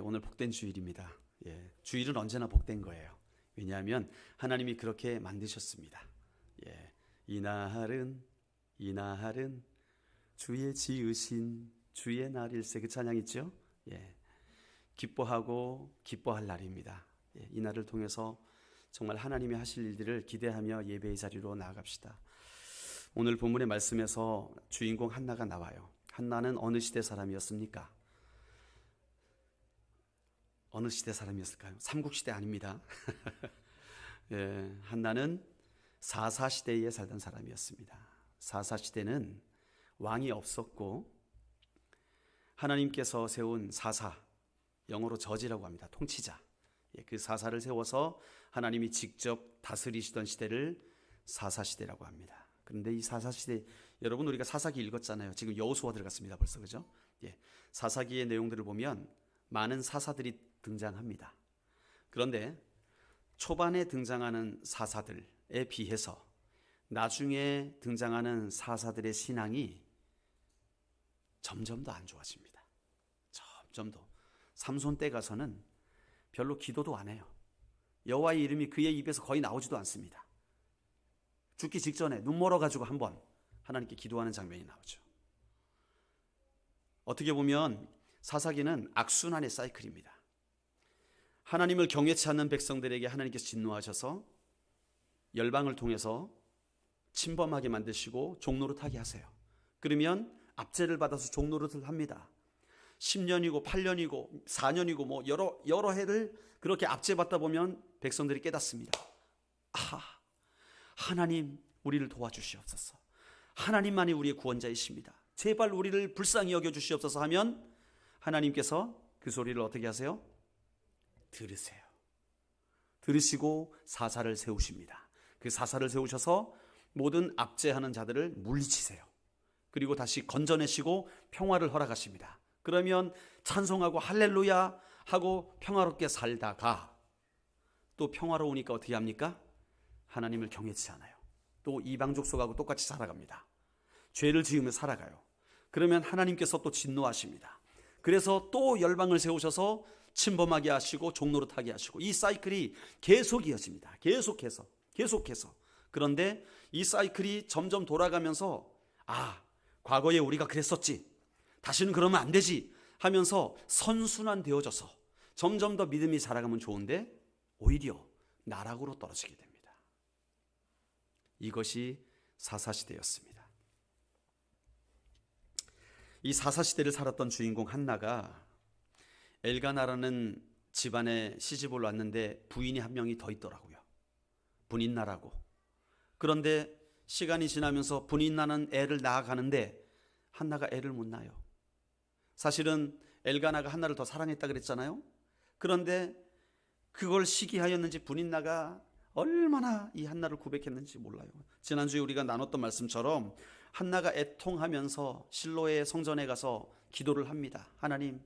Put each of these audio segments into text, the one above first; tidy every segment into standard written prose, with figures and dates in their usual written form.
오늘 복된 주일입니다. 주일은 언제나 복된 거예요. 왜냐하면 하나님이 그렇게 만드셨습니다. 이날은 주의 지으신 주의 날일세, 그 찬양 있죠? 기뻐하고 기뻐할 날입니다. 이 날을 통해서 정말 하나님이 하실 일들을 기대하며 예배의 자리로 나아갑시다. 오늘 본문의 말씀에서 주인공 한나가 나와요. 한나는 어느 시대 사람이었습니까? 어느 시대 사람이었을까요? 삼국시대 아닙니다. 한나는 사사시대에 살던 사람이었습니다. 사사시대는 왕이 없었고 하나님께서 세운 사사, 영어로 저지라고 합니다. 통치자. 그 사사를 세워서 하나님이 직접 다스리시던 시대를 사사시대라고 합니다. 그런데 이 사사시대, 여러분 우리가 사사기 읽었잖아요. 지금 여호수아 들어갔습니다. 벌써, 그죠? 사사기의 내용들을 보면 많은 사사들이 등장합니다. 그런데 초반에 등장하는 사사들에 비해서 나중에 등장하는 사사들의 신앙이 점점 더 안 좋아집니다. 점점 더. 삼손 때 가서는 별로 기도도 안 해요. 여호와의 이름이 그의 입에서 거의 나오지도 않습니다. 죽기 직전에 눈 멀어가지고 한번 하나님께 기도하는 장면이 나오죠. 어떻게 보면 사사기는 악순환의 사이클입니다. 하나님을 경외치 않는 백성들에게 하나님께서 진노하셔서 열방을 통해서 침범하게 만드시고 종노릇하게 하세요. 그러면 압제를 받아서 종노릇을 합니다. 10년이고 8년이고 4년이고 뭐 여러 해를 그렇게 압제받다 보면 백성들이 깨닫습니다. 하나님 우리를 도와주시옵소서. 하나님만이 우리의 구원자이십니다. 제발 우리를 불쌍히 여겨주시옵소서 하면 하나님께서 그 소리를 어떻게 하세요? 들으세요. 들으시고 사사를 세우십니다. 그 사사를 세우셔서 모든 압제하는 자들을 물리치세요. 그리고 다시 건져내시고 평화를 허락하십니다. 그러면 찬송하고 할렐루야 하고 평화롭게 살다가 또 평화로우니까 어떻게 합니까? 하나님을 경외치 않아요. 또 이방 족속하고 똑같이 살아갑니다. 죄를 지으며 살아가요. 그러면 하나님께서 또 진노하십니다. 그래서 또 열방을 세우셔서 침범하게 하시고 종노릇하게 하시고 이 사이클이 계속 이어집니다. 계속해서. 그런데 이 사이클이 점점 돌아가면서 과거에 우리가 그랬었지, 다시는 그러면 안 되지 하면서 선순환 되어져서 점점 더 믿음이 자라가면 좋은데 오히려 나락으로 떨어지게 됩니다. 이것이 사사시대였습니다. 이 사사시대를 살았던 주인공 한나가 엘가나라는 집안에 시집을 왔는데 부인이 한 명이 더 있더라고요. 분인나라고. 그런데 시간이 지나면서 분인나는 애를 낳아가는데 한나가 애를 못 낳아요. 사실은 엘가나가 한나를 더 사랑했다 그랬잖아요. 그런데 그걸 시기하였는지 분인나가 얼마나 이 한나를 구백했는지 몰라요. 지난주에 우리가 나눴던 말씀처럼 한나가 애통하면서 실로의 성전에 가서 기도를 합니다. 하나님,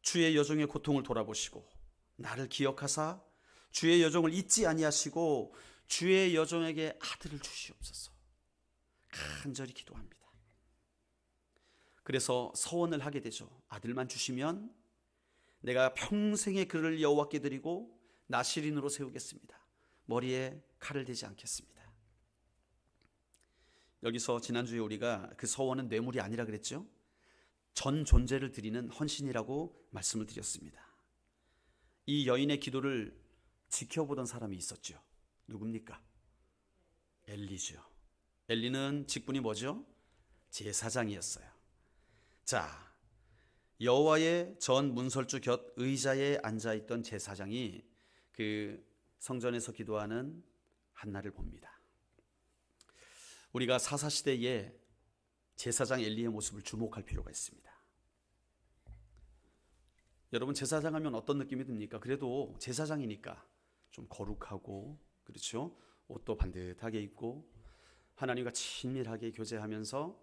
주의 여종의 고통을 돌아보시고 나를 기억하사 주의 여종을 잊지 아니하시고 주의 여종에게 아들을 주시옵소서. 간절히 기도합니다. 그래서 서원을 하게 되죠. 아들만 주시면 내가 평생의 그를 여호와께 드리고 나시린으로 세우겠습니다. 머리에 칼을 대지 않겠습니다. 여기서 지난주에 우리가 그 서원은 뇌물이 아니라 그랬죠. 전 존재를 드리는 헌신이라고 말씀을 드렸습니다. 이 여인의 기도를 지켜보던 사람이 있었죠. 누굽니까? 엘리죠. 엘리는 직분이 뭐죠? 제사장이었어요. 자, 여호와의 전 문설주 곁 의자에 앉아있던 제사장이 그 성전에서 기도하는 한나를 봅니다. 우리가 사사시대에 제사장 엘리의 모습을 주목할 필요가 있습니다. 여러분, 제사장 하면 어떤 느낌이 듭니까? 그래도 제사장이니까 좀 거룩하고, 그렇죠? 옷도 반듯하게 입고 하나님과 친밀하게 교제하면서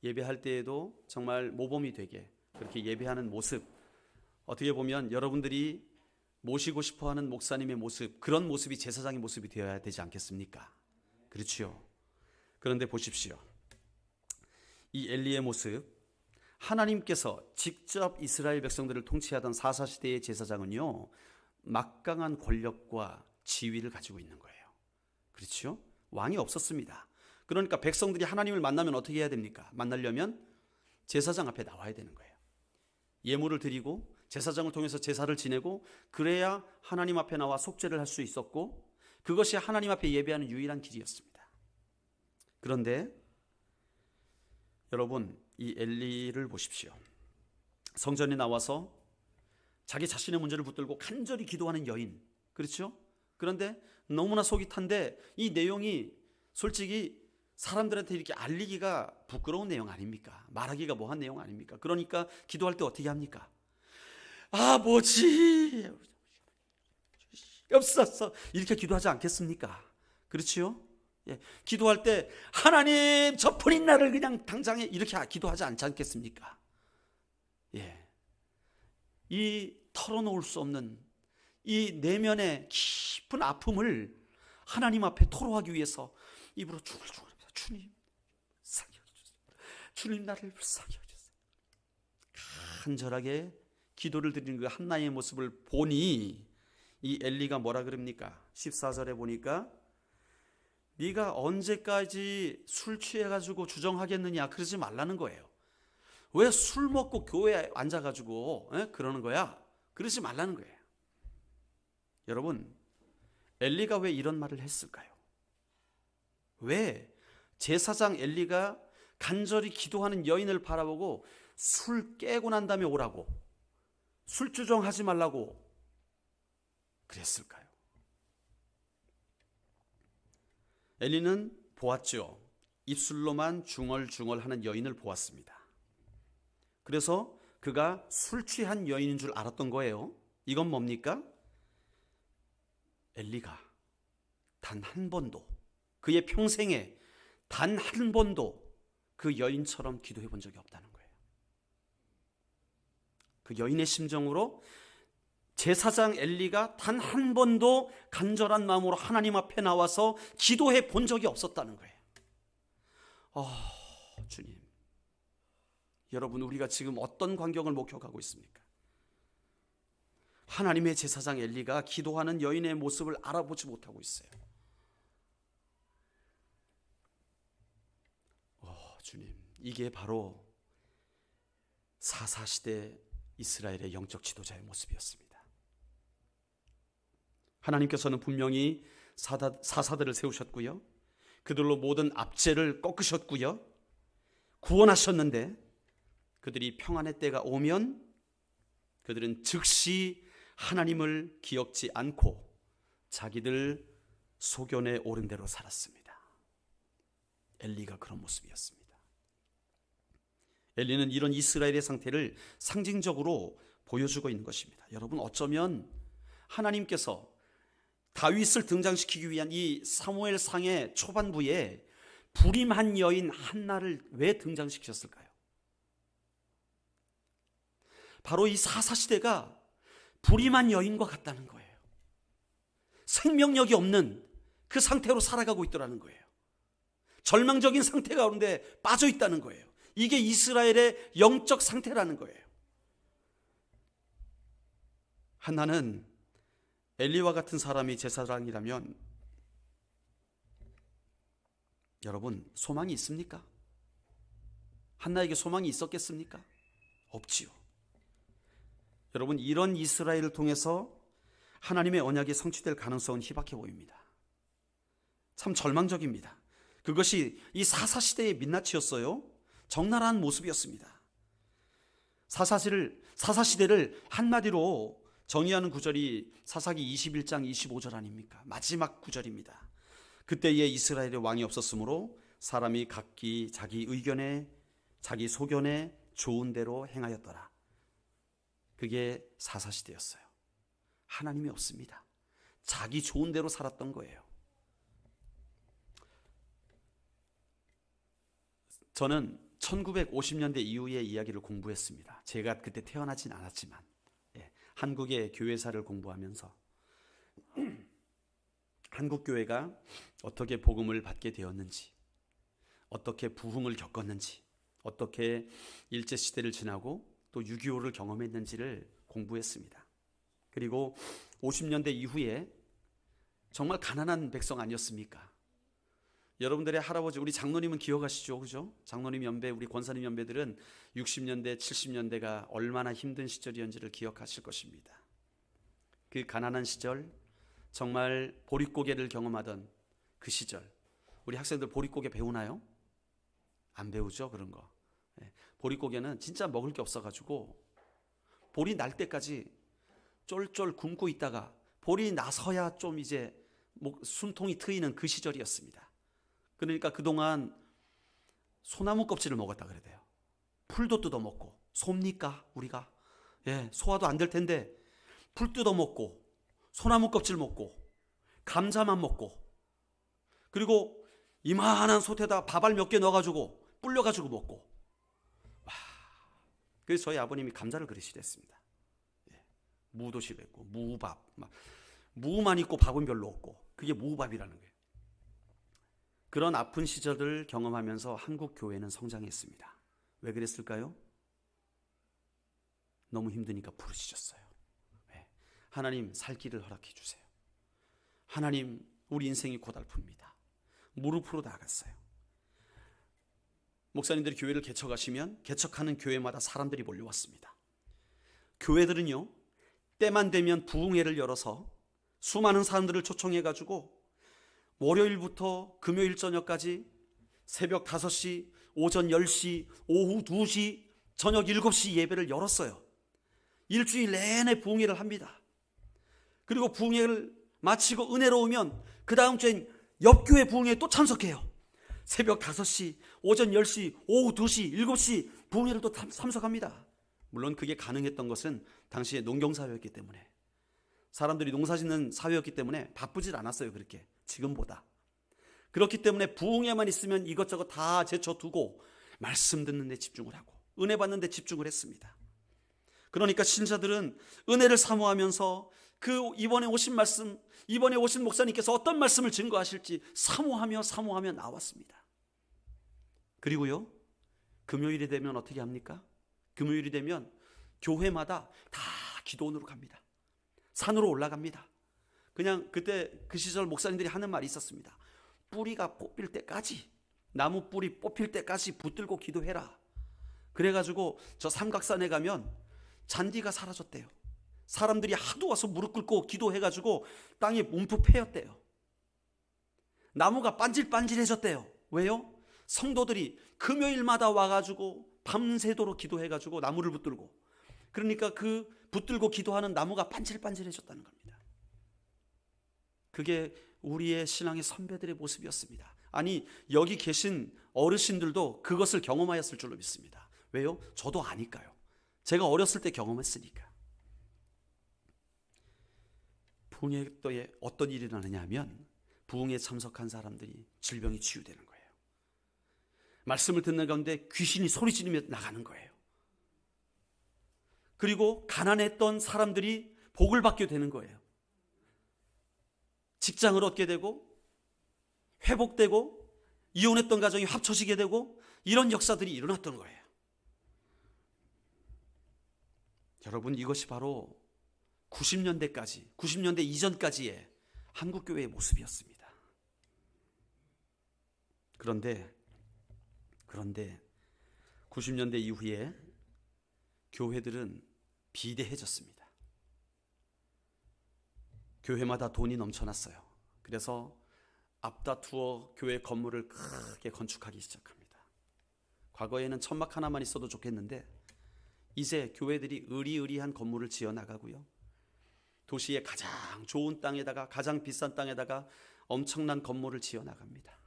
예배할 때에도 정말 모범이 되게 그렇게 예배하는 모습, 어떻게 보면 여러분들이 모시고 싶어하는 목사님의 모습, 그런 모습이 제사장의 모습이 되어야 되지 않겠습니까? 그렇죠? 그런데 보십시오. 이 엘리의 모습, 하나님께서 직접 이스라엘 백성들을 통치하던 사사시대의 제사장은요, 막강한 권력과 지위를 가지고 있는 거예요. 그렇죠? 왕이 없었습니다. 그러니까 백성들이 하나님을 만나면 어떻게 해야 됩니까? 만나려면 제사장 앞에 나와야 되는 거예요. 예물을 드리고 제사장을 통해서 제사를 지내고 그래야 하나님 앞에 나와 속죄를 할 수 있었고, 그것이 하나님 앞에 예배하는 유일한 길이었습니다. 그런데 여러분, 이 엘리를 보십시오. 성전에 나와서 자기 자신의 문제를 붙들고 간절히 기도하는 여인, 그렇죠? 그런데 너무나 속이 탄데 이 내용이 솔직히 사람들한테 이렇게 알리기가 부끄러운 내용 아닙니까? 말하기가 뭐한 내용 아닙니까? 그러니까 기도할 때 어떻게 합니까? 아버지 없었어, 이렇게 기도하지 않겠습니까? 그렇지요? 예, 기도할 때 하나님 저 불인 나를 그냥 당장에 이렇게 기도하지 않지 않겠습니까? 예, 이 털어놓을 수 없는 이 내면의 깊은 아픔을 하나님 앞에 토로하기 위해서 입으로 중얼중얼합니다. 주님 불쌍히 여겨주세요. 주님 나를 불쌍히 여겨주세요. 간절하게 기도를 드리는 그 한나의 모습을 보니 이 엘리가 뭐라 그럽니까? 14절에 보니까 네가 언제까지 술 취해가지고 주정하겠느냐, 그러지 말라는 거예요. 왜 술 먹고 교회에 앉아가지고 그러는 거야? 그러지 말라는 거예요. 여러분, 엘리가 왜 이런 말을 했을까요? 왜 제사장 엘리가 간절히 기도하는 여인을 바라보고 술 깨고 난 다음에 오라고, 술 주정하지 말라고 그랬을까요? 엘리는 보았죠. 입술로만 중얼중얼하는 여인을 보았습니다. 그래서 그가 술 취한 여인인 줄 알았던 거예요. 이건 뭡니까? 엘리가 단 한 번도, 그의 평생에 단 한 번도 그 여인처럼 기도해 본 적이 없다는 거예요. 그 여인의 심정으로 제사장 엘리가 단 한 번도 간절한 마음으로 하나님 앞에 나와서 기도해 본 적이 없었다는 거예요. 주님, 여러분, 우리가 지금 어떤 광경을 목격하고 있습니까? 하나님의 제사장 엘리가 기도하는 여인의 모습을 알아보지 못하고 있어요. 주님, 이게 바로 사사시대 이스라엘의 영적 지도자의 모습이었습니다. 하나님께서는 분명히 사사들을 세우셨고요, 그들로 모든 압제를 꺾으셨고요, 구원하셨는데 그들이 평안의 때가 오면 그들은 즉시 하나님을 기억지 않고 자기들 소견에 오른 대로 살았습니다. 엘리가 그런 모습이었습니다. 엘리는 이런 이스라엘의 상태를 상징적으로 보여주고 있는 것입니다. 여러분, 어쩌면 하나님께서 다윗을 등장시키기 위한 이 사무엘상의 초반부에 불임한 여인 한나를 왜 등장시키셨을까요? 바로 이 사사시대가 불임한 여인과 같다는 거예요. 생명력이 없는 그 상태로 살아가고 있더라는 거예요. 절망적인 상태 가운데 빠져 있다는 거예요. 이게 이스라엘의 영적 상태라는 거예요. 한나는 엘리와 같은 사람이 제사장이라면 여러분, 소망이 있습니까? 한나에게 소망이 있었겠습니까? 없지요. 여러분, 이런 이스라엘을 통해서 하나님의 언약이 성취될 가능성은 희박해 보입니다. 참 절망적입니다. 그것이 이 사사시대의 민낯이었어요. 적나라한 모습이었습니다. 사사시대를 한마디로 정의하는 구절이 사사기 21장 25절 아닙니까? 마지막 구절입니다. 그때에 이스라엘의 왕이 없었으므로 사람이 각기 자기 의견에, 자기 소견에 좋은 대로 행하였더라. 그게 사사시대였어요. 하나님이 없습니다. 자기 좋은 대로 살았던 거예요. 저는 1950년대 이후의 이야기를 공부했습니다. 제가 그때 태어나진 않았지만 한국의 교회사를 공부하면서 한국 교회가 어떻게 복음을 받게 되었는지, 어떻게 부흥을 겪었는지, 어떻게 일제시대를 지나고 또 6.25를 경험했는지를 공부했습니다. 그리고 50년대 이후에 정말 가난한 백성 아니었습니까? 여러분들의 할아버지, 우리 장로님은 기억하시죠? 그죠? 장로님 연배, 우리 권사님 연배들은 60년대, 70년대가 얼마나 힘든 시절이었는지를 기억하실 것입니다. 그 가난한 시절, 정말 보릿고개를 경험하던 그 시절, 우리 학생들 보릿고개 배우나요? 안 배우죠, 그런 거. 보릿고개는 진짜 먹을 게 없어가지고 볼이 날 때까지 쫄쫄 굶고 있다가 볼이 나서야 좀 이제 숨통이 트이는 그 시절이었습니다. 그러니까 그동안 소나무 껍질을 먹었다 그래야 돼요. 풀도 뜯어 먹고. 소입니까 우리가? 소화도 안 될 텐데 풀 뜯어 먹고 소나무 껍질 먹고 감자만 먹고, 그리고 이만한 솥에다 밥알 몇 개 넣어가지고 불려가지고 먹고. 와, 그래서 저희 아버님이 감자를 그리 싫어했습니다. 무도 싫어했고, 무밥, 무만 있고 밥은 별로 없고, 그게 무밥이라는 거예요. 그런 아픈 시절을 경험하면서 한국 교회는 성장했습니다. 왜 그랬을까요? 너무 힘드니까 부르짖었어요. 하나님, 살 길을 허락해 주세요. 하나님, 우리 인생이 고달픕니다. 무릎으로 나갔어요. 목사님들이 교회를 개척하시면 개척하는 교회마다 사람들이 몰려왔습니다. 교회들은요, 때만 되면 부흥회를 열어서 수많은 사람들을 초청해가지고 월요일부터 금요일 저녁까지 새벽 5시, 오전 10시, 오후 2시, 저녁 7시 예배를 열었어요. 일주일 내내 부흥회를 합니다. 그리고 부흥회를 마치고 은혜로우면 그 다음 주엔 옆교회 부흥회에 또 참석해요. 새벽 5시, 오전 10시, 오후 2시, 7시 부흥회를 또 참석합니다. 물론 그게 가능했던 것은 당시에 농경사회였기 때문에, 사람들이 농사 짓는 사회였기 때문에 바쁘질 않았어요. 그렇게 지금보다. 그렇기 때문에 부흥회만 있으면 이것저것 다 제쳐두고 말씀 듣는 데 집중을 하고 은혜 받는 데 집중을 했습니다. 그러니까 신자들은 은혜를 사모하면서 그 이번에 오신 말씀, 이번에 오신 목사님께서 어떤 말씀을 증거하실지 사모하며 나왔습니다. 그리고요, 금요일이 되면 어떻게 합니까? 금요일이 되면 교회마다 다 기도원으로 갑니다. 산으로 올라갑니다. 그냥 그때 그 시절 목사님들이 하는 말이 있었습니다. 뿌리가 뽑힐 때까지, 나무 뿌리 뽑힐 때까지 붙들고 기도해라. 그래가지고 저 삼각산에 가면 잔디가 사라졌대요. 사람들이 하도 와서 무릎 꿇고 기도해가지고 땅이 움푹 패였대요. 나무가 반질반질해졌대요. 왜요? 성도들이 금요일마다 와가지고 밤새도록 기도해가지고 나무를 붙들고, 그러니까 그 붙들고 기도하는 나무가 반질반질해졌다는 겁니다. 그게 우리의 신앙의 선배들의 모습이었습니다. 아니, 여기 계신 어르신들도 그것을 경험하였을 줄로 믿습니다. 왜요? 저도 아니까요. 제가 어렸을 때 경험했으니까. 부흥회 때에 어떤 일이 일어나냐 하면 부흥회에 참석한 사람들이 질병이 치유되는 거예요. 말씀을 듣는 가운데 귀신이 소리 지르며 나가는 거예요. 그리고 가난했던 사람들이 복을 받게 되는 거예요. 직장을 얻게 되고 회복되고 이혼했던 가정이 합쳐지게 되고 이런 역사들이 일어났던 거예요. 여러분, 이것이 바로 90년대 이전까지의 한국교회의 모습이었습니다. 그런데 90년대 이후에 교회들은 비대해졌습니다. 교회마다 돈이 넘쳐났어요. 그래서 앞다투어 교회 건물을 크게 건축하기 시작합니다. 과거에는 천막 하나만 있어도 좋겠는데 이제 교회들이 의리의리한 건물을 지어나가고요, 도시의 가장 좋은 땅에다가, 가장 비싼 땅에다가 엄청난 건물을 지어나갑니다.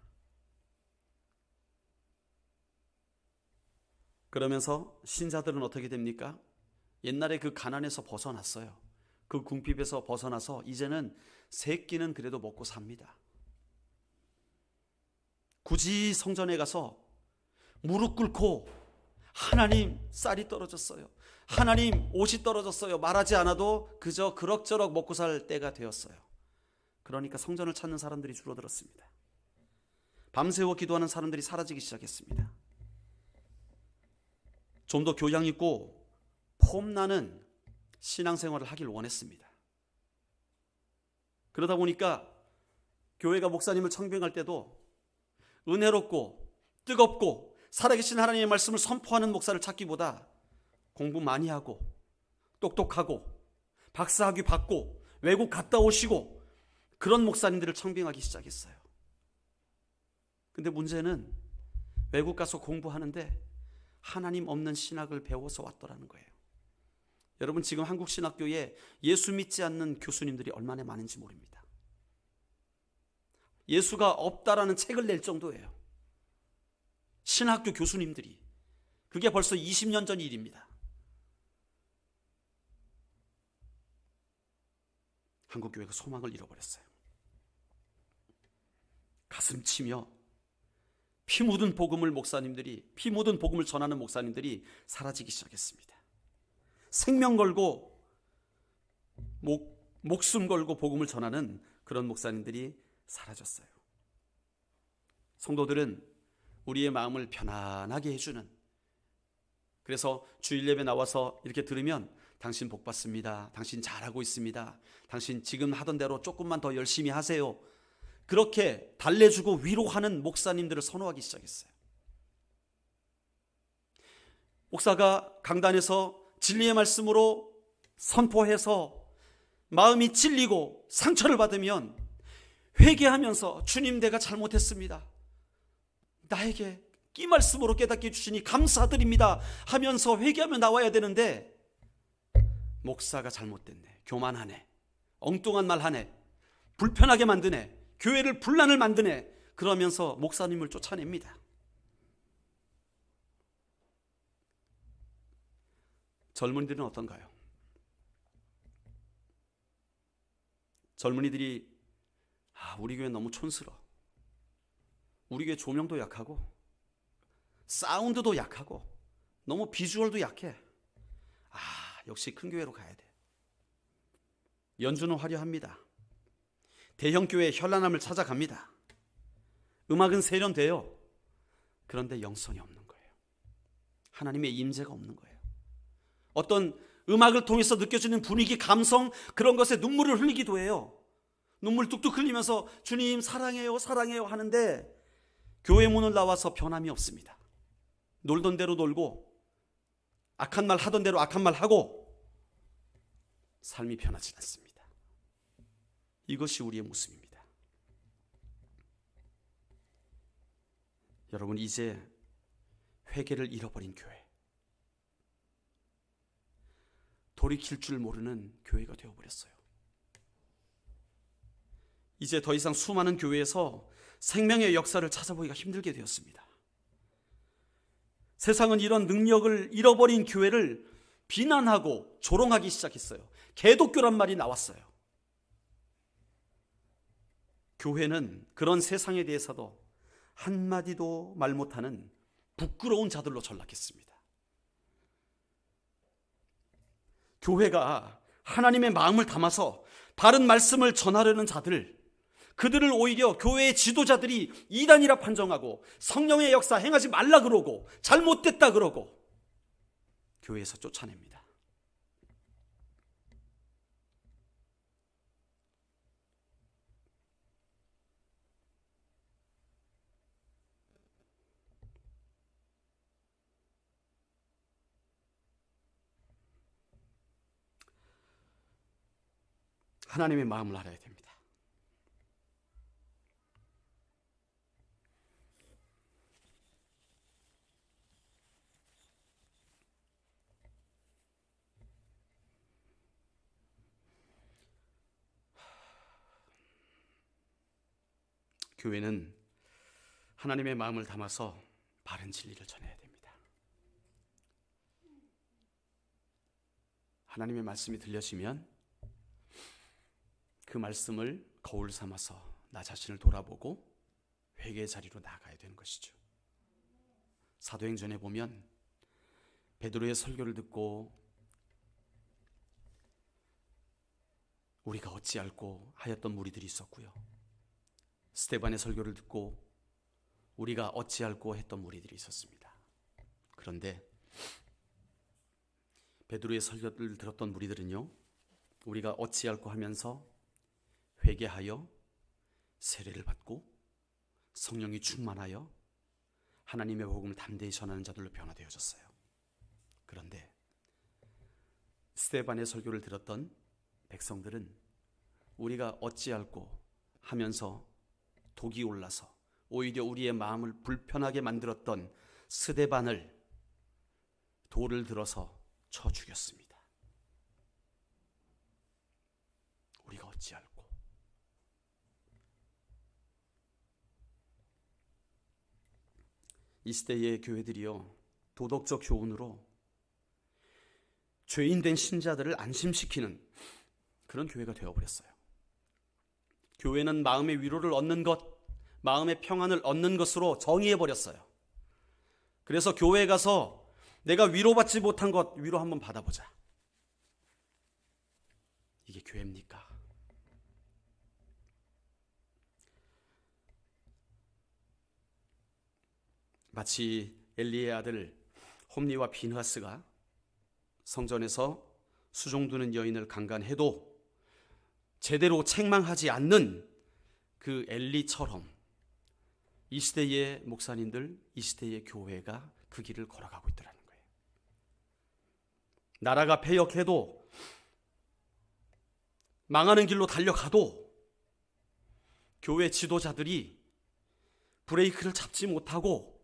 그러면서 신자들은 어떻게 됩니까? 옛날에 그 가난에서 벗어났어요. 그 궁핍에서 벗어나서 이제는 세 끼는 그래도 먹고 삽니다. 굳이 성전에 가서 무릎 꿇고 하나님, 쌀이 떨어졌어요, 하나님, 옷이 떨어졌어요 말하지 않아도 그저 그럭저럭 먹고 살 때가 되었어요. 그러니까 성전을 찾는 사람들이 줄어들었습니다. 밤새워 기도하는 사람들이 사라지기 시작했습니다. 좀 더 교양 있고 폼나는 신앙생활을 하길 원했습니다. 그러다 보니까 교회가 목사님을 청빙할 때도 은혜롭고 뜨겁고 살아계신 하나님의 말씀을 선포하는 목사를 찾기보다 공부 많이 하고 똑똑하고 박사학위 받고 외국 갔다 오시고 그런 목사님들을 청빙하기 시작했어요. 근데 문제는 외국 가서 공부하는데 하나님 없는 신학을 배워서 왔더라는 거예요. 여러분, 지금 한국 신학교에 예수 믿지 않는 교수님들이 얼마나 많은지 모릅니다. 예수가 없다라는 책을 낼 정도예요. 신학교 교수님들이. 그게 벌써 20년 전 일입니다. 한국교회가 소망을 잃어버렸어요. 가슴치며 피 묻은 복음을 전하는 목사님들이 사라지기 시작했습니다. 생명 걸고 목숨 걸고 복음을 전하는 그런 목사님들이 사라졌어요. 성도들은 우리의 마음을 편안하게 해주는, 그래서 주일 예배 나와서 이렇게 들으면 당신 복 받습니다, 당신 잘하고 있습니다, 당신 지금 하던 대로 조금만 더 열심히 하세요, 그렇게 달래주고 위로하는 목사님들을 선호하기 시작했어요. 목사가 강단에서 진리의 말씀으로 선포해서 마음이 찔리고 상처를 받으면 회개하면서 주님, 내가 잘못했습니다, 나에게 이 말씀으로 깨닫게 해주시니 감사드립니다 하면서 회개하며 나와야 되는데, 목사가 잘못됐네, 교만하네, 엉뚱한 말 하네, 불편하게 만드네, 교회를 분란을 만드네, 그러면서 목사님을 쫓아냅니다. 젊은이들은 어떤가요? 젊은이들이 우리 교회 너무 촌스러워, 우리 교회 조명도 약하고 사운드도 약하고 너무 비주얼도 약해, 역시 큰 교회로 가야 돼. 연주는 화려합니다. 대형 교회의 현란함을 찾아갑니다. 음악은 세련돼요. 그런데 영성이 없는 거예요. 하나님의 임재가 없는 거예요. 어떤 음악을 통해서 느껴지는 분위기, 감성, 그런 것에 눈물을 흘리기도 해요. 눈물 뚝뚝 흘리면서 주님 사랑해요, 사랑해요 하는데 교회 문을 나와서 변함이 없습니다. 놀던 대로 놀고 악한 말 하던 대로 악한 말 하고 삶이 변하지 않습니다. 이것이 우리의 모습입니다. 여러분, 이제 회개를 잃어버린 교회, 돌이킬 줄 모르는 교회가 되어버렸어요. 이제 더 이상 수많은 교회에서 생명의 역사를 찾아보기가 힘들게 되었습니다. 세상은 이런 능력을 잃어버린 교회를 비난하고 조롱하기 시작했어요. 개독교란 말이 나왔어요. 교회는 그런 세상에 대해서도 한마디도 말 못하는 부끄러운 자들로 전락했습니다. 교회가 하나님의 마음을 담아서 바른 말씀을 전하려는 자들, 그들을 오히려 교회의 지도자들이 이단이라 판정하고 성령의 역사 행하지 말라 그러고 잘못됐다 그러고 교회에서 쫓아냅니다. 하나님의 마음을 알아야 됩니다. 교회는 하나님의 마음을 담아서 바른 진리를 전해야 됩니다. 하나님의 말씀이 들려지면 그 말씀을 거울 삼아서 나 자신을 돌아보고 회개의 자리로 나아가야 되는 것이죠. 사도행전에 보면 베드로의 설교를 듣고 우리가 어찌할꼬 하였던 무리들이 있었고요, 스데반의 설교를 듣고 우리가 어찌할꼬 했던 무리들이 있었습니다. 그런데 베드로의 설교를 들었던 무리들은요, 우리가 어찌할꼬 하면서 회개하여 세례를 받고 성령이 충만하여 하나님의 복음을 담대히 전하는 자들로 변화되어졌어요. 그런데 스데반의 설교를 들었던 백성들은 우리가 어찌할꼬 하면서 독이 올라서 오히려 우리의 마음을 불편하게 만들었던 스데반을 돌을 들어서 쳐 죽였습니다. 우리가 어찌할꼬. 이 시대의 교회들이요, 도덕적 교훈으로 죄인된 신자들을 안심시키는 그런 교회가 되어버렸어요. 교회는 마음의 위로를 얻는 것, 마음의 평안을 얻는 것으로 정의해버렸어요. 그래서 교회에 가서 내가 위로받지 못한 것 위로 한번 받아보자. 이게 교회입니까? 마치 엘리의 아들 홈리와 비느하스가 성전에서 수종드는 여인을 강간해도 제대로 책망하지 않는 그 엘리처럼 이 시대의 목사님들, 이 시대의 교회가 그 길을 걸어가고 있더라는 거예요. 나라가 패역해도, 망하는 길로 달려가도 교회 지도자들이 브레이크를 잡지 못하고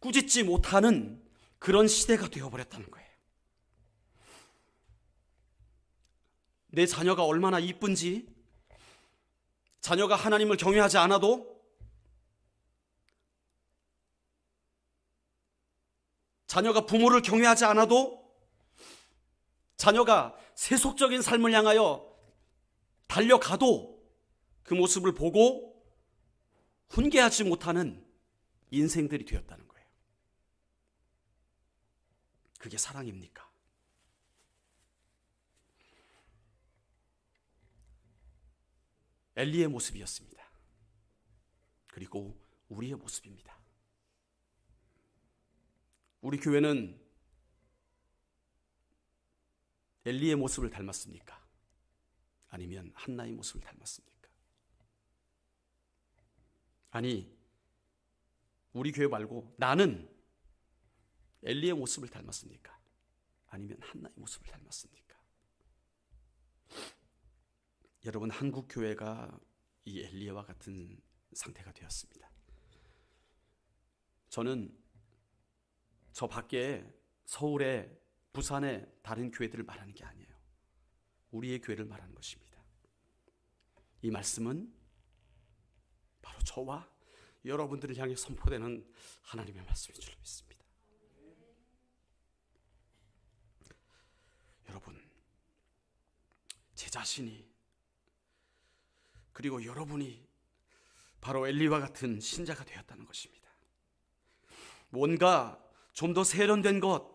꾸짖지 못하는 그런 시대가 되어버렸다는 거예요. 내 자녀가 얼마나 이쁜지, 자녀가 하나님을 경외하지 않아도, 자녀가 부모를 경외하지 않아도, 자녀가 세속적인 삶을 향하여 달려가도 그 모습을 보고 훈계하지 못하는 인생들이 되었다는 거예요. 그게 사랑입니까? 엘리의 모습이었습니다. 그리고 우리의 모습입니다. 우리 교회는 엘리의 모습을 닮았습니까? 아니면 한나의 모습을 닮았습니까? 아니, 우리 교회 말고 나는 엘리의 모습을 닮았습니까? 아니면 한나의 모습을 닮았습니까? 여러분, 한국 교회가 이 엘리야와 같은 상태가 되었습니다. 저는 저 밖에 서울에, 부산에 다른 교회들을 말하는 게 아니에요. 우리의 교회를 말하는 것입니다. 이 말씀은 바로 저와 여러분들을 향해 선포되는 하나님의 말씀인 줄로 믿습니다. 여러분, 제 자신이, 그리고 여러분이 바로 엘리와 같은 신자가 되었다는 것입니다. 뭔가 좀 더 세련된 것,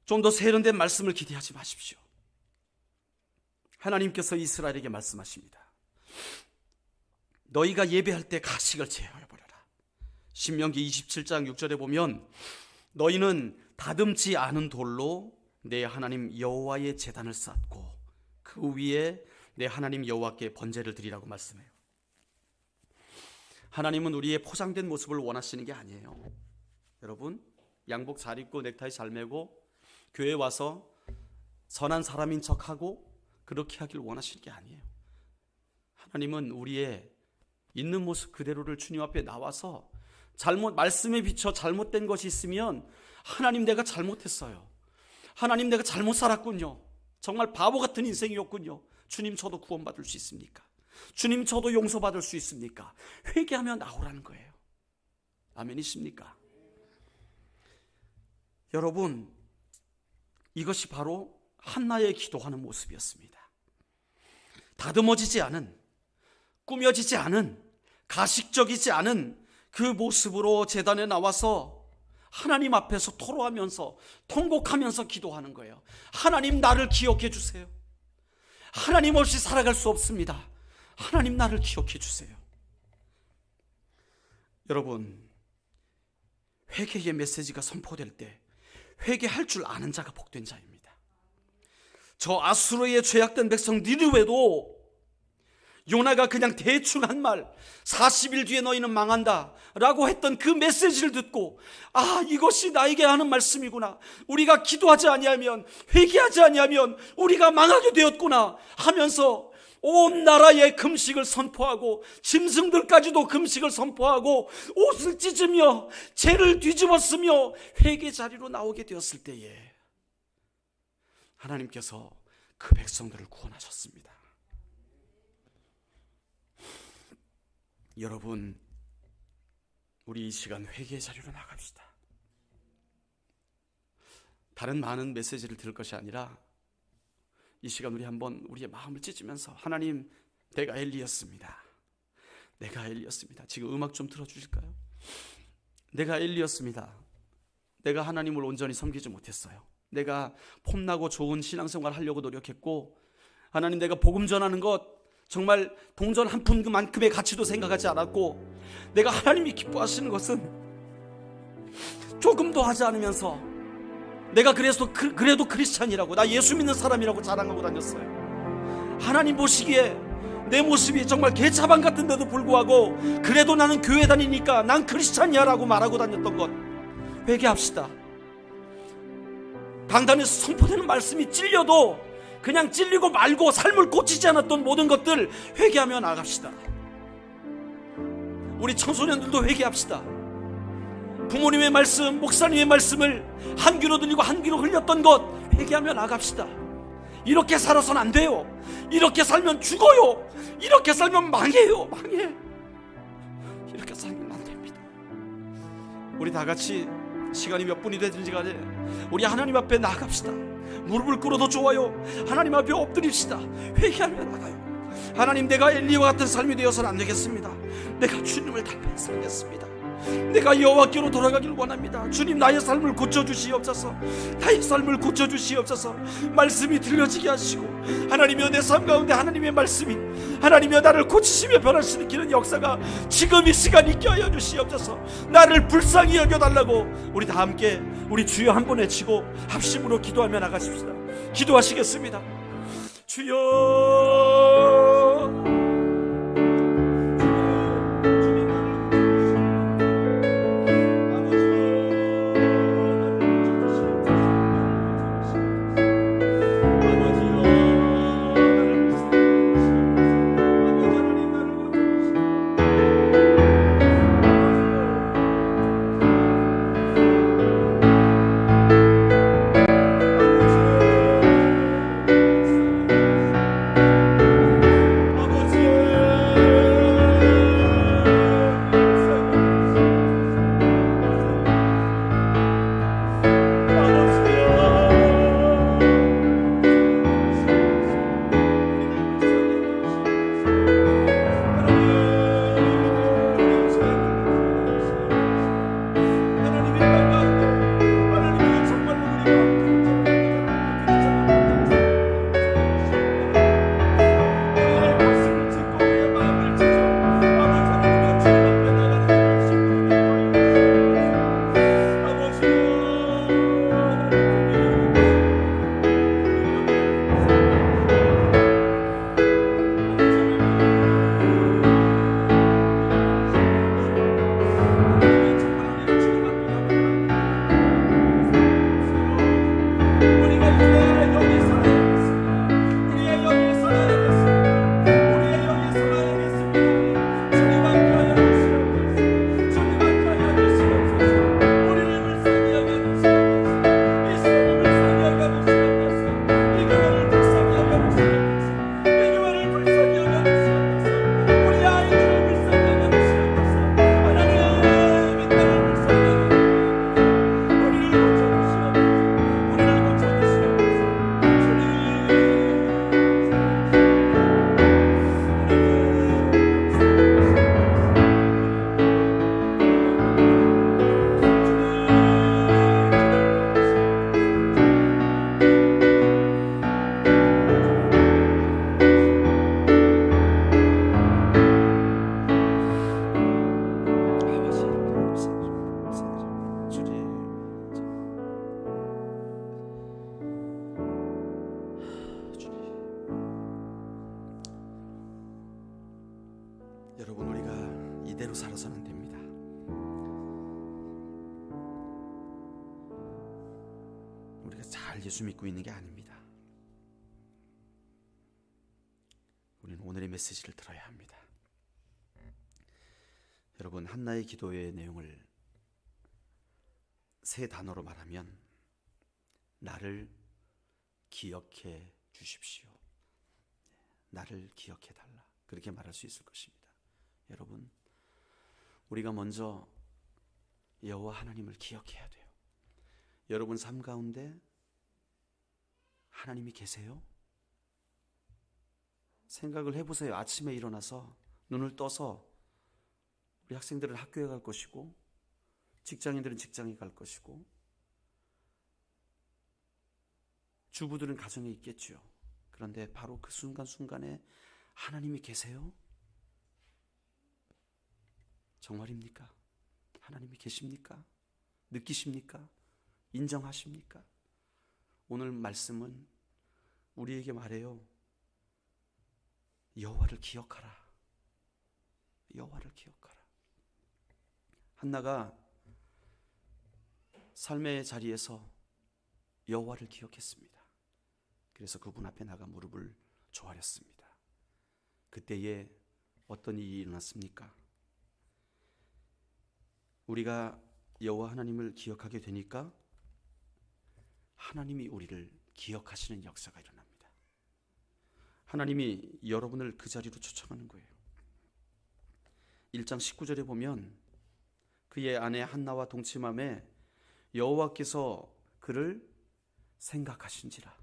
좀 더 세련된 말씀을 기대하지 마십시오. 하나님께서 이스라엘에게 말씀하십니다. 너희가 예배할 때 가식을 제어해버려라. 신명기 27장 6절에 보면 너희는 다듬지 않은 돌로 내 하나님 여호와의 제단을 쌓고 그 위에 내 하나님 여호와께 번제를 드리라고 말씀해요. 하나님은 우리의 포장된 모습을 원하시는 게 아니에요. 여러분, 양복 잘 입고 넥타이 잘 매고 교회에 와서 선한 사람인 척하고 그렇게 하길 원하시는 게 아니에요. 하나님은 우리의 있는 모습 그대로를 주님 앞에 나와서 말씀에 비춰 잘못된 것이 있으면 하나님, 내가 잘못했어요. 하나님, 내가 잘못 살았군요. 정말 바보 같은 인생이었군요. 주님, 저도 구원받을 수 있습니까? 주님, 저도 용서받을 수 있습니까? 회개하며 나오라는 거예요. 아멘이십니까? 여러분, 이것이 바로 한나의 기도하는 모습이었습니다. 다듬어지지 않은, 꾸며지지 않은, 가식적이지 않은 그 모습으로 제단에 나와서 하나님 앞에서 토로하면서 통곡하면서 기도하는 거예요. 하나님, 나를 기억해 주세요. 하나님 없이 살아갈 수 없습니다. 하나님, 나를 기억해 주세요. 여러분, 회개의 메시지가 선포될 때 회개할 줄 아는 자가 복된 자입니다. 저 아수르의 죄악된 백성 니느웨도 요나가 그냥 대충 한 말, 40일 뒤에 너희는 망한다 라고 했던 그 메시지를 듣고, 아, 이것이 나에게 하는 말씀이구나, 우리가 기도하지 아니하면, 회개하지 아니하면 우리가 망하게 되었구나 하면서 온 나라에 금식을 선포하고 짐승들까지도 금식을 선포하고 옷을 찢으며 죄를 뒤집었으며 회개 자리로 나오게 되었을 때에 하나님께서 그 백성들을 구원하셨습니다. 여러분, 우리 이 시간 회개의 자리로 나갑시다. 다른 많은 메시지를 들을 것이 아니라 이 시간 우리 한번 우리의 마음을 찢으면서, 하나님, 내가 엘리였습니다. 내가 엘리였습니다. 지금 음악 좀 틀어주실까요? 내가 엘리였습니다. 내가 하나님을 온전히 섬기지 못했어요. 내가 폼나고 좋은 신앙생활 하려고 노력했고, 하나님, 내가 복음 전하는 것 정말 동전 한 푼만큼의 가치도 생각하지 않았고, 내가 하나님이 기뻐하시는 것은 조금도 하지 않으면서 내가 그래도 크리스찬이라고, 나 예수 믿는 사람이라고 자랑하고 다녔어요. 하나님 보시기에 내 모습이 정말 개차반 같은데도 불구하고 그래도 나는 교회 다니니까 난 크리스찬이야 라고 말하고 다녔던 것, 회개합시다. 강단에서 선포되는 말씀이 찔려도 그냥 찔리고 말고 삶을 고치지 않았던 모든 것들 회개하며 나갑시다. 우리 청소년들도 회개합시다. 부모님의 말씀, 목사님의 말씀을 한 귀로 들리고 한 귀로 흘렸던 것 회개하며 나갑시다. 이렇게 살아서는 안 돼요. 이렇게 살면 죽어요. 이렇게 살면 망해요. 망해. 이렇게 살면 안 됩니다. 우리 다 같이 시간이 몇 분이 되든지 간에 우리 하나님 앞에 나갑시다. 무릎을 꿇어도 좋아요. 하나님 앞에 엎드립시다. 회개하며 나가요. 하나님, 내가 엘리와 같은 삶이 되어서는 안 되겠습니다. 내가 주님을 닮아 살겠습니다. 내가 여호와께로 돌아가길 원합니다. 주님, 나의 삶을 고쳐주시옵소서. 나의 삶을 고쳐주시옵소서. 말씀이 들려지게 하시고, 하나님이여, 내 삶 가운데 하나님의 말씀이, 하나님이여, 나를 고치시며 변화시키는 역사가 지금 이 시간 있게 하여 주시옵소서. 나를 불쌍히 여겨달라고 우리 다 함께 우리 주여 한번 외치고 합심으로 기도하며 나가십시다. 기도하시겠습니다. 주여, 그대로 살아서는 됩니다. 우리가 잘 예수 믿고 있는 게 아닙니다. 우리는 오늘의 메시지를 들어야 합니다. 여러분, 한나의 기도의 내용을 세 단어로 말하면 나를 기억해 주십시오. 나를 기억해 달라. 그렇게 말할 수 있을 것입니다. 여러분, 우리가 먼저 여호와 하나님을 기억해야 돼요. 여러분 삶 가운데 하나님이 계세요? 생각을 해보세요. 아침에 일어나서 눈을 떠서 우리 학생들은 학교에 갈 것이고 직장인들은 직장에 갈 것이고 주부들은 가정에 있겠죠. 그런데 바로 그 순간순간에 하나님이 계세요? 정말입니까? 하나님이 계십니까? 느끼십니까? 인정하십니까? 오늘 말씀은 우리에게 말해요. 여호와를 기억하라. 여호와를 기억하라. 한나가 삶의 자리에서 여호와를 기억했습니다. 그래서 그분 앞에 나가 무릎을 조아렸습니다. 그때에 어떤 일이 일어났습니까? 우리가 여호와 하나님을 기억하게 되니까 하나님이 우리를 기억하시는 역사가 일어납니다. 하나님이 여러분을 그 자리로 초청하는 거예요. 1장 19절에 보면 그의 아내 한나와 동침함에 여호와께서 그를 생각하신지라.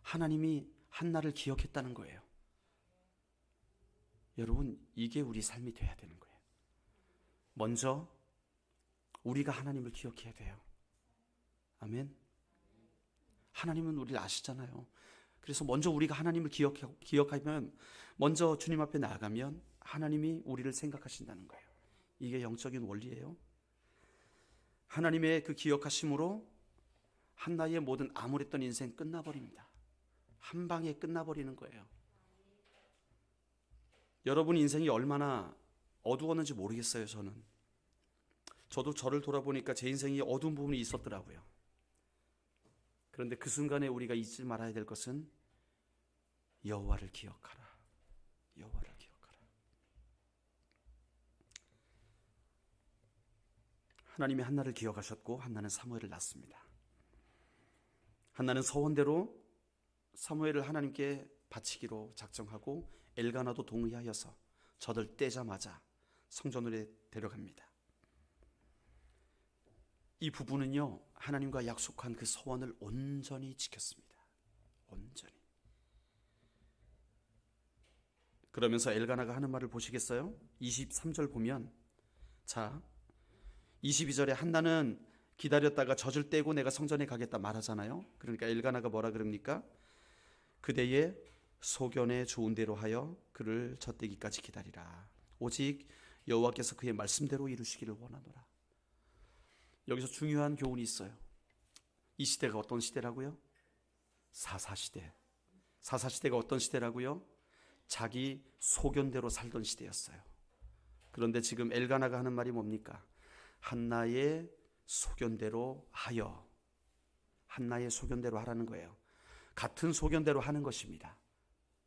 하나님이 한나를 기억했다는 거예요. 여러분, 이게 우리 삶이 돼야 되는 거예요. 먼저 우리가 하나님을 기억해야 돼요. 아멘. 하나님은 우리를 아시잖아요. 그래서 먼저 우리가 하나님을 기억하면, 먼저 주님 앞에 나아가면 하나님이 우리를 생각하신다는 거예요. 이게 영적인 원리예요. 하나님의 그 기억하심으로 한나의 모든 암울했던 인생 끝나버립니다. 한 방에 끝나버리는 거예요. 여러분 인생이 얼마나 어두웠는지 모르겠어요. 저도 저를 돌아보니까 제 인생이 어두운 부분이 있었더라고요. 그런데 그 순간에 우리가 잊지 말아야 될 것은 여호와를 기억하라. 여호와를 기억하라. 하나님이 한나를 기억하셨고 한나는 사무엘을 낳습니다. 한나는 서원대로 사무엘을 하나님께 바치기로 작정하고 엘가나도 동의하여서 젖을 떼자마자 성전으로 데려갑니다. 이 부부는요, 하나님과 약속한 그 서원을 온전히 지켰습니다. 온전히. 그러면서 엘가나가 하는 말을 보시겠어요? 23절 보면, 자, 22절에 한나는 기다렸다가 젖을 떼고 내가 성전에 가겠다 말하잖아요. 그러니까 엘가나가 뭐라 그럽니까? 그대의 소견에 좋은 대로 하여 그를 젖대기까지 기다리라. 오직 여호와께서 그의 말씀대로 이루시기를 원하노라. 여기서 중요한 교훈이 있어요. 이 시대가 어떤 시대라고요? 사사시대. 사사시대가 어떤 시대라고요? 자기 소견대로 살던 시대였어요. 그런데 지금 엘가나가 하는 말이 뭡니까? 한나의 소견대로 하여. 한나의 소견대로 하라는 거예요. 같은 소견대로 하는 것입니다.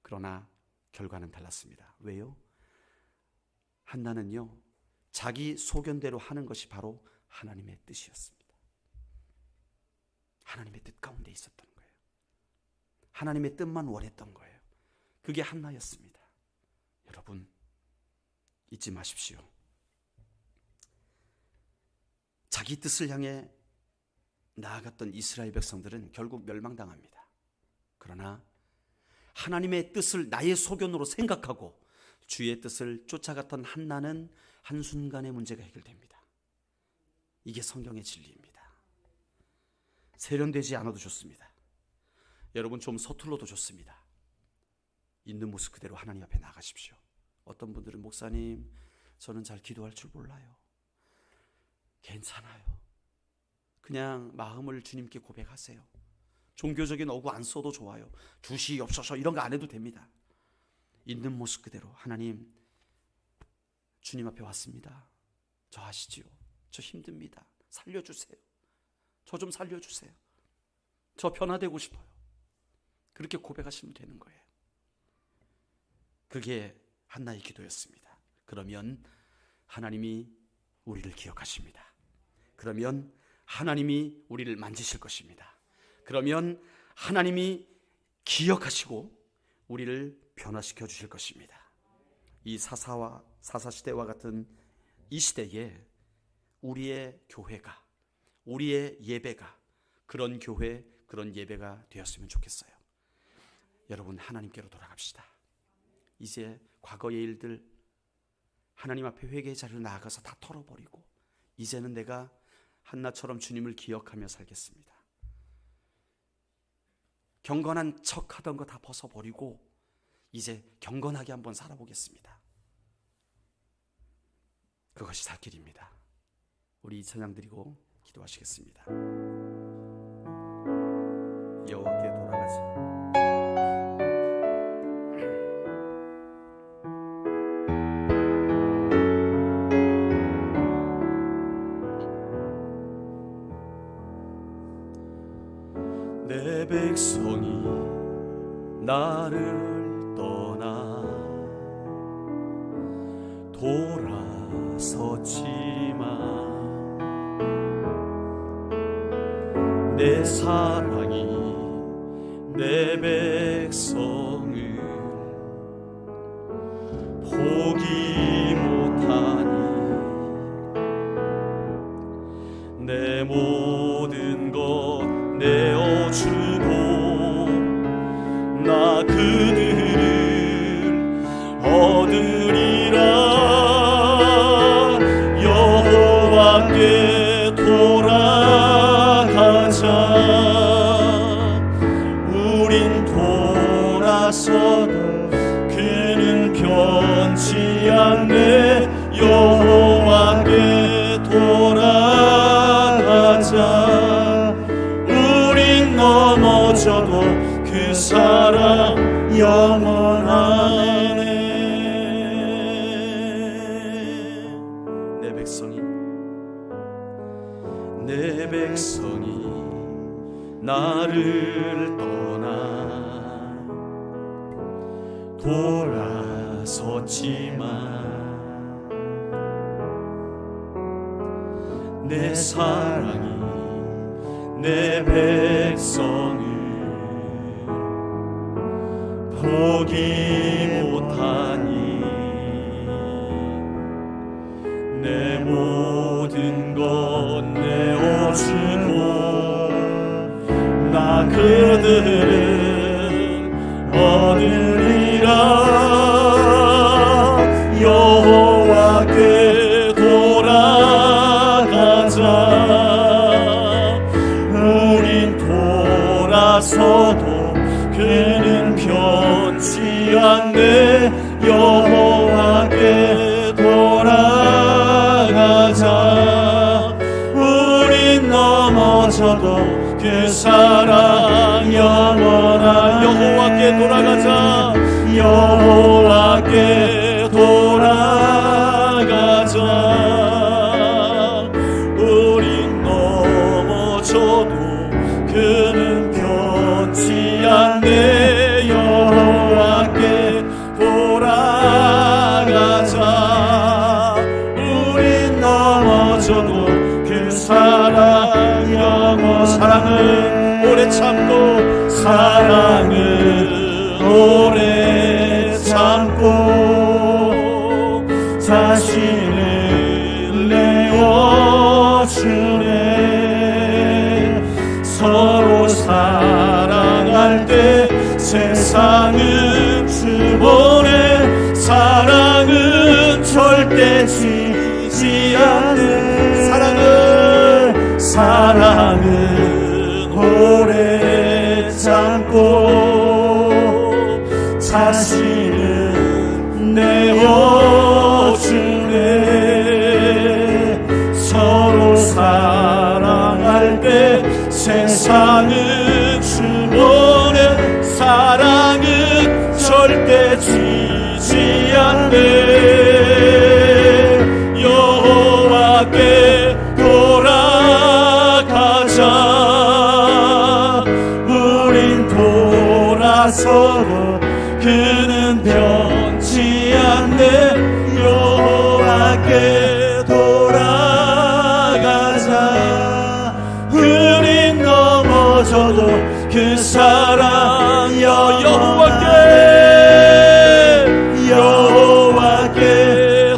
그러나 결과는 달랐습니다. 왜요? 한나는요, 자기 소견대로 하는 것이 바로 하나님의 뜻이었습니다. 하나님의 뜻 가운데 있었던 거예요. 하나님의 뜻만 원했던 거예요. 그게 한나였습니다. 여러분, 잊지 마십시오. 자기 뜻을 향해 나아갔던 이스라엘 백성들은 결국 멸망당합니다. 그러나 하나님의 뜻을 나의 소견으로 생각하고 주의 뜻을 쫓아갔던 한나는 한순간에 문제가 해결됩니다. 이게 성경의 진리입니다. 세련되지 않아도 좋습니다. 여러분, 좀 서툴러도 좋습니다. 있는 모습 그대로 하나님 앞에 나가십시오. 어떤 분들은 목사님, 저는 잘 기도할 줄 몰라요. 괜찮아요. 그냥 마음을 주님께 고백하세요. 종교적인 어구 안 써도 좋아요. 주시옵소서 이런 거 안 해도 됩니다. 있는 모습 그대로 하나님, 주님 앞에 왔습니다. 저 아시지요? 저 힘듭니다. 살려주세요. 저 좀 살려주세요. 저 변화되고 싶어요. 그렇게 고백하시면 되는 거예요. 그게 한나의 기도였습니다. 그러면 하나님이 우리를 기억하십니다. 그러면 하나님이 우리를 만지실 것입니다. 그러면 하나님이 기억하시고 우리를 변화시켜 주실 것입니다. 이 사사시대와 같은 이 시대에 우리의 교회가, 우리의 예배가 그런 교회, 그런 예배가 되었으면 좋겠어요. 여러분, 하나님께로 돌아갑시다. 이제 과거의 일들 하나님 앞에 회개의 자리로 나아가서 다 털어버리고 이제는 내가 한나처럼 주님을 기억하며 살겠습니다. 경건한 척 하던 거 다 벗어버리고 이제 경건하게 한번 살아보겠습니다. 그것이 살 길입니다. 우리 이 찬양 드리고 기도하시겠습니다. 여호와께 돌아가자. 내 백성이 나를 떠나 돌아섰지만 내 사랑이 내 백성을 포기 못하니 내 모든 것 내어주고 나 그들을 얻으리라. 여호와께 돌아가자. 우린 돌아서도 그는 변치 않네. 여호와께 돌아가자. 우린 넘어져도 그 사랑 영원하네. 내 백성이 나를 떠나 돌아섰지만 내 사랑이 내 백성을 포기 못하니 내 모든 것 내어주고 나 그들을 얻으리라. 여호와께 돌아가자. 우린 돌아서도 그는 변치 않네. 여호와께 돌아가자. 우린 넘어져도 그 사랑 영원한. 여호와께 돌아가자. 여호와께 돌아가자. 우린 넘어져도 그는 변치 않네. 여호와께 돌아가자. 우린 넘어져도 그 사랑 영원. 사랑은 오래 참고 사랑은 오래 참고 자신을 내어주네. 서로 사랑할 때 세상은 주보네. 사랑은 절대 지지 않네. 사랑은 오래 참고 자신은 내어주네. 서로 사랑할 때 세상은 주보네. 사랑은 절대 지지 않네. 돌아서도 그는 변치 않네. 여호와께 돌아가자. 우린 넘어져도 그 사랑 여호와께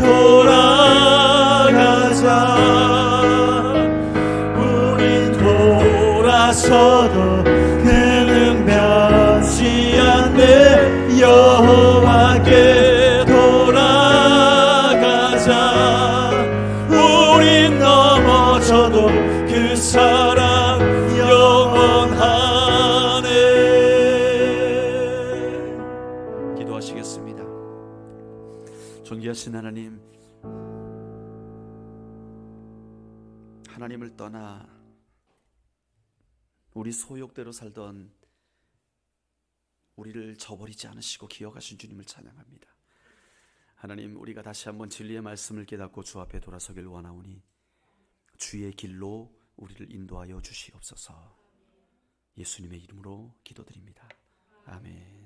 돌아가자. 우린 돌아서도 그는 변치 않네. 여호와께 돌아가자. 우린 넘어져도 그 사랑 영원하네. 기도하시겠습니다. 존귀하신 하나님, 하나님을 떠나 우리 소욕대로 살던 우리를 저버리지 않으시고 기억하신 주님을 찬양합니다. 하나님, 우리가 다시 한번 진리의 말씀을 깨닫고 주 앞에 돌아서길 원하오니 주의 길로 우리를 인도하여 주시옵소서. 예수님의 이름으로 기도드립니다. 아멘.